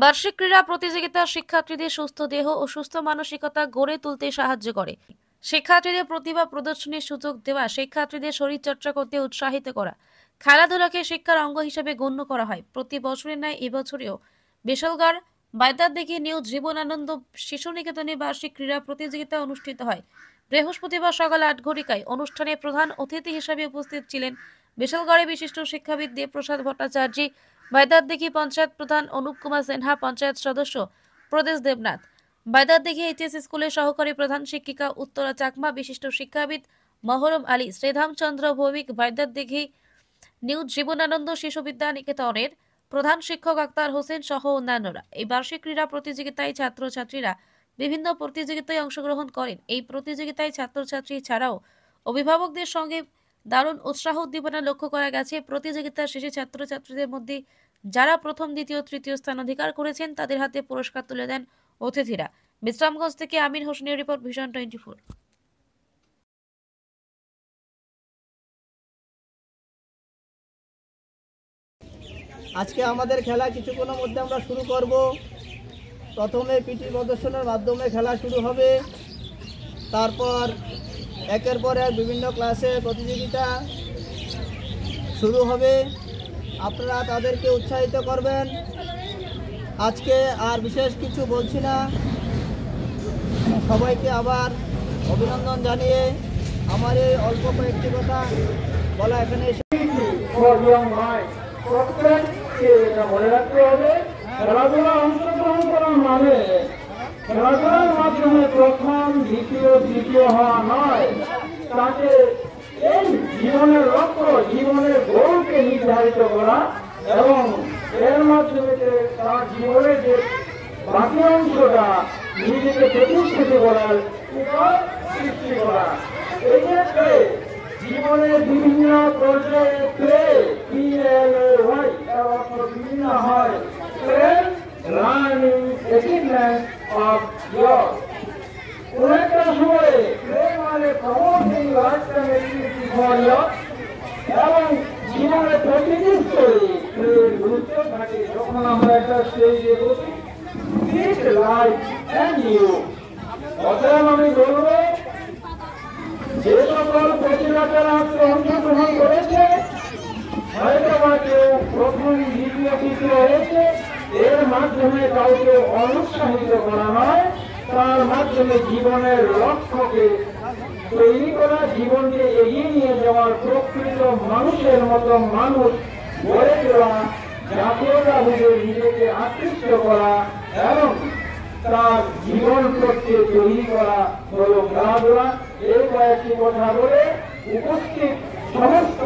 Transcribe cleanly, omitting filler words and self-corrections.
বার্ষিক ক্রীড়া প্রতিযোগিতা শিক্ষার্থীদের সুস্থ দেহ ও সুস্থ মানসিকতা গড়ে তুলতে সাহায্য করে। শিক্ষার্থীদের প্রতিভা প্রদর্শনের সুযোগ দেওয়া, শিক্ষার্থীদের শরীরচর্চা করতে উৎসাহিত করা, খেলাধুলাকে শিক্ষার অঙ্গ হিসেবে গণ্য করা হয়। প্রতি বছরের ন্যায় এবছরেও বিশালগড় বাইদারদিঘি নিউ জীবনানন্দ শিশু নিকেতনে বার্ষিক ক্রীড়া প্রতিযোগিতা অনুষ্ঠিত হয়। বৃহস্পতিবার সকাল ৮ ঘটিকায় অনুষ্ঠানে প্রধান অতিথি হিসেবে উপস্থিত ছিলেন বিশালগড়ে বিশিষ্ট শিক্ষাবিদ দেবপ্রসাদ ভট্টাচার্য, বাইদারদিঘি পঞ্চায়েত প্রধান অনুপ কুমার সিনহা, পঞ্চায়েত সদস্য প্রদেশ দেবনাথ, বাইদারদিঘি এইচএস স্কুলের সহকারী প্রধান শিক্ষিকা উত্তরা চাকমা, বিশিষ্ট শিক্ষাবিদ মহরম আলী, শ্রীধামচন্দ্র ভৌমিক, বাইদারদিঘি নিউ জীবনানন্দ শিশু বিদ্যা নিকেতনের প্রধান শিক্ষক আক্তার হোসেন সহ অন্যান্যরা। এই বার্ষিক ক্রীড়া প্রতিযোগিতায় ছাত্রছাত্রীরা বিভিন্ন প্রতিযোগিতায় অংশগ্রহণ করেন। এই প্রতিযোগিতায় ছাত্রছাত্রী ছাড়াও অভিভাবকদের সঙ্গে দারুণ উৎসাহ উদ্দীপনা লক্ষ্য করা গেছে। প্রতিযোগিতার শেষে ছাত্রছাত্রীদের মধ্যে যারা প্রথম, দ্বিতীয়, তৃতীয় স্থান অধিকার করেছেন তাদের হাতে পুরস্কার তুলে দেন অতিথিরা। বিশ্রামগঞ্জ থেকে আমির হোসেনের রিপোর্ট, ভিশন 24। আজকে আমাদের খেলা কিছুক্ষণের মধ্যে আমরা শুরু করব। প্রথমে পিটি প্রদর্শনের মাধ্যমে খেলা শুরু হবে, তারপর একের পর এক বিভিন্ন ক্লাসে প্রতিযোগিতা শুরু হবে। আপনারা তাদেরকে উৎসাহিত করবেন। আজকে আর বিশেষ কিছু বলছি না, সবাইকে আবার অভিনন্দন জানিয়ে আমার এই অল্প কয়েকটি কথা বলা এখানে প্রত্যেককে এটা মনে রাখতে হবে, খেলাধুলা অংশগ্রহণ করা মানে খেলাধুলার মাধ্যমে প্রথম, দ্বিতীয়, তৃতীয় হওয়া নয়। তাকে এই জীবনের লক্ষ্য, জীবনের গোলকে নির্ধারিত করা এবং এর মাধ্যমে তার জীবনের যে বাকি অংশটা নিজেকে প্রতিষ্ঠিত করার উপায় সৃষ্টি করা। এই ক্ষেত্রে জীবনের বিভিন্ন পর্যায়ে বিভিন্ন হয় লার্নিং অ্যাচিভমেন্ট অফ ইয়র। কোন একটা সময়ে মানে promoting lifetime activity for year এবং জীবনে প্রতিটি স্তরে গুরুত্ব থাকে। যখন আমরা একটা স্টেজে বসি, ইট লাইফ অ্যান্ড ইউ। অতএব আমি বলবো, যে সকল প্রতিভাতারা অংশগ্রহণ করেছে, হয়তো বা কেউ প্রথম, দ্বিতীয়, তৃতীয় হয়েছে, এর মাধ্যমে কাউকে অনুৎসাহিত করা নয়, তার মাধ্যমে জীবনের লক্ষ্যকে তৈরি করা, জীবনকে এগিয়ে নিয়ে যাওয়ার প্রকৃত মানুষের মতো মানুষ গড়ে তোলা, জাতীয়তাবোধে নিজেকে আকৃষ্ট করা এবং তার জীবন করতে তৈরি করা হল খেলাধুলা। এই কয়েকটি কথা বলে উপস্থিত সমস্ত